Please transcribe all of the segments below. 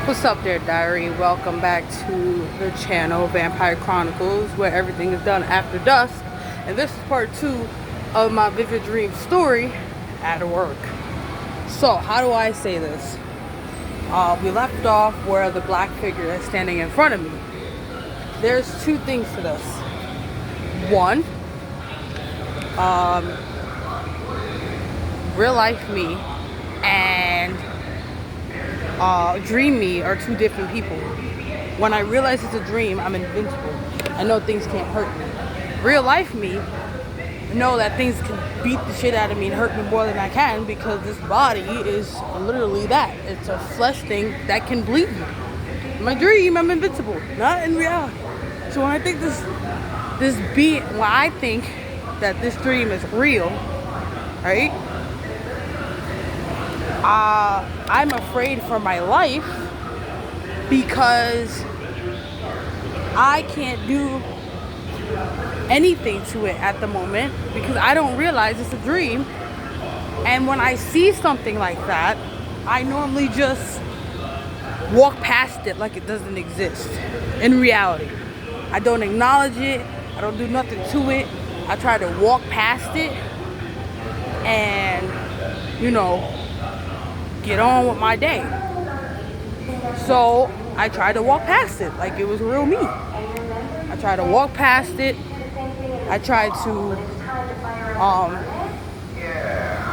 What's up there, diary? Welcome back to the channel Vampire Chronicles, where everything is done after dusk. And this is part 2 of my vivid dream story at work. So how do I say this? We left off where the black figure is standing in front of me. There's two things to this. One, real life me and dream me are two different people. When I realize it's a dream, I'm invincible. I know things can't hurt me. Real life me know that things can beat the shit out of me and hurt me more than I can, because this body is literally that. It's a flesh thing that can bleed me. In my dream, I'm invincible, not in reality. So when I think when I think that this dream is real, right? I'm afraid for my life because I can't do anything to it at the moment because I don't realize it's a dream. And when I see something like that, I normally just walk past it like it doesn't exist in reality. I don't acknowledge it. I don't do nothing to it. I try to walk past it and, get on with my day. So I tried to walk past it like it was real me. I tried to walk past it. I tried to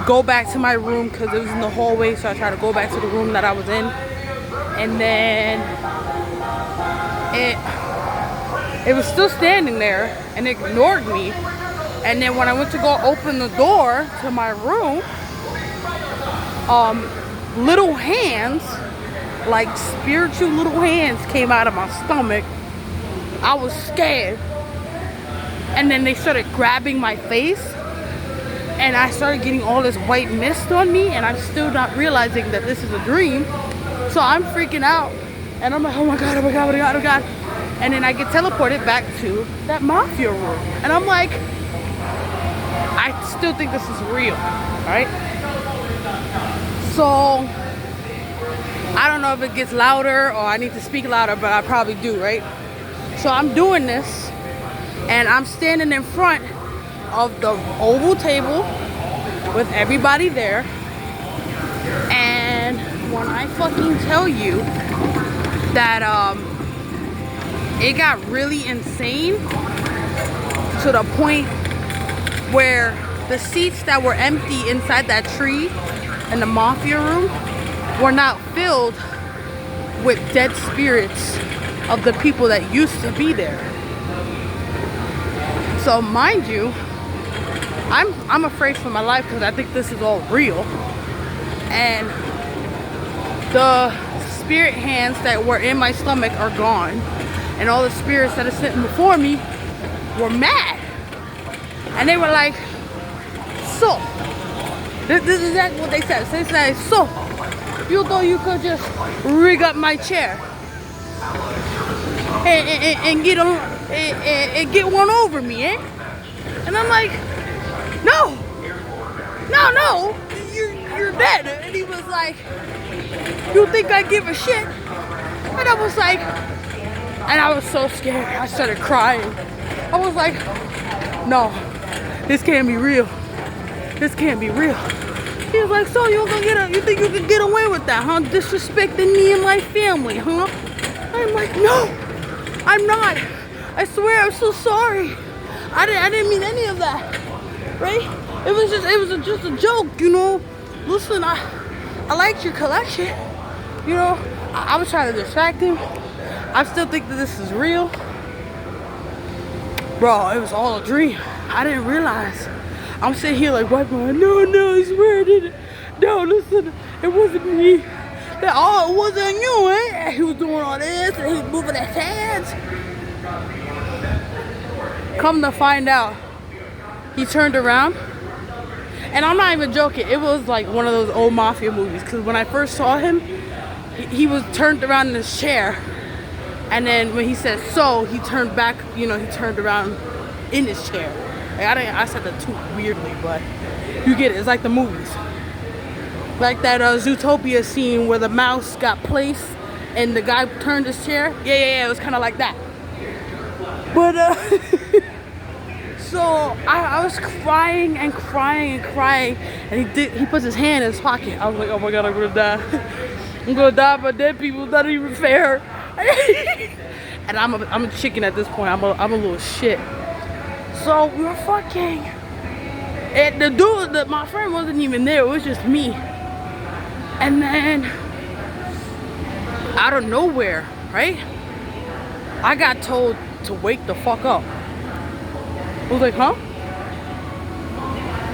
go back to my room because it was in the hallway. So I tried to go back to the room that I was in, and then it was still standing there and it ignored me. And then when I went to go open the door to my room, little hands, like spiritual little hands, came out of my stomach. I was scared. And then they started grabbing my face, and I started getting all this white mist on me, and I'm still not realizing that this is a dream. So I'm freaking out, and I'm like, oh my god, oh my god, oh my god, oh my god. And then I get teleported back to that mafia room, and I'm like, I still think this is real, right? So I don't know if it gets louder or I need to speak louder, but I probably do, right? So I'm doing this, and I'm standing in front of the oval table with everybody there. And when I fucking tell you that it got really insane to the point where the seats that were empty inside that tree in the mafia room were now filled with dead spirits of the people that used to be there. So mind you, I'm afraid for my life because I think this is all real. And the spirit hands that were in my stomach are gone, and all the spirits that are sitting before me were mad. And they were like, so, this is exactly what they said. They said, so, you thought you could just rig up my chair and get on and get one over me, eh? And I'm like, no, you're dead. And he was like, you think I give a shit? And I was like, and I was so scared. I started crying. I was like, no, this can't be real. This can't be real. He was like, so you think you can get away with that, huh? Disrespecting me and my family, huh? I'm like, no, I'm not. I swear, I'm so sorry. I didn't mean any of that, right? It was just a joke, Listen, I liked your collection, I was trying to distract him. I still think that this is real. Bro, it was all a dream. I didn't realize. I'm sitting here like, what, bro? No, I swear I didn't. No, listen, it wasn't me. It wasn't you, eh? He was doing all this, and he was moving his hands. Come to find out, he turned around, and I'm not even joking. It was like one of those old mafia movies, because when I first saw him, he was turned around in his chair, and then when he said so, he turned back, he turned around in his chair. I said that too weirdly, but you get it. It's like the movies. Like that Zootopia scene where the mouse got placed and the guy turned his chair. Yeah, it was kind of like that. But so I was crying and crying and crying, and he puts his hand in his pocket. I was like, oh my god, I'm gonna die. I'm gonna die by dead people. Not even fair. And I'm a chicken at this point. I'm a little shit. So we were fucking, and the dude, my friend wasn't even there. It was just me. And then out of nowhere, right? I got told to wake the fuck up. I was like, huh?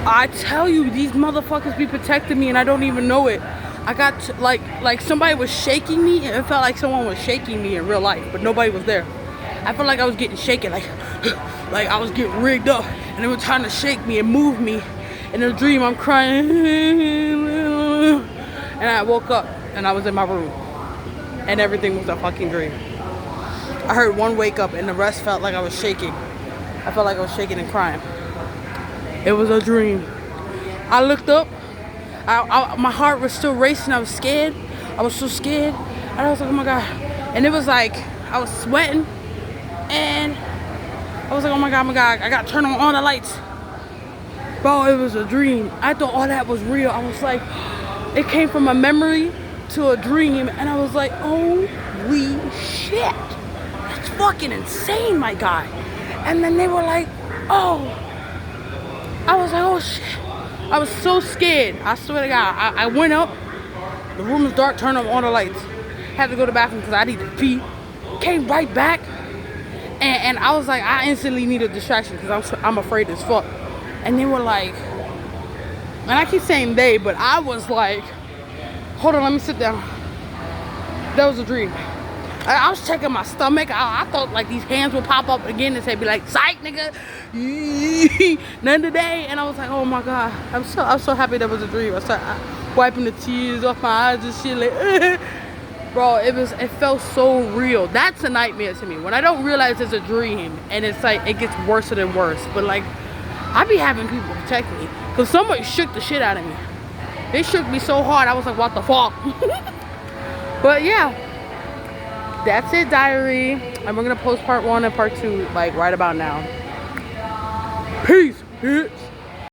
I tell you, these motherfuckers be protecting me and I don't even know it. I got to, like somebody was shaking me, and it felt like someone was shaking me in real life, but nobody was there. I felt like I was getting shaken, like I was getting rigged up, and they were trying to shake me and move me. In a dream, I'm crying, and I woke up and I was in my room, and everything was a fucking dream. I heard one wake up, and the rest felt like I was shaking. I felt like I was shaking and crying. It was a dream. I looked up. My heart was still racing. I was scared. I was so scared. And I was like, oh my god. And it was like, I was sweating. And I was like, oh my god, I got to turn on all the lights. Bro, it was a dream. I thought all that was real. I was like, it came from a memory to a dream. And I was like, holy shit. That's fucking insane, my guy. And then they were like, oh. I was like, oh shit. I was so scared. I swear to God. I went up. The room was dark. Turned on all the lights. Had to go to the bathroom because I needed to pee. Came right back. And I was like, I instantly need a distraction because I'm afraid as fuck. And they were like, and I keep saying they, but I was like, hold on, let me sit down. That was a dream. I was checking my stomach. I thought like these hands would pop up again and say, be like, psych, nigga. None today. And I was like, oh my god. I'm so happy that was a dream. I started wiping the tears off my eyes and shit. Like, bro, it felt so real. That's a nightmare to me. When I don't realize it's a dream and it's like, it gets worse and worse. But like, I be having people protect me. Because somebody shook the shit out of me. They shook me so hard, I was like, what the fuck? But yeah. That's it, diary. And we're gonna post part 1 and part 2 like right about now. Peace.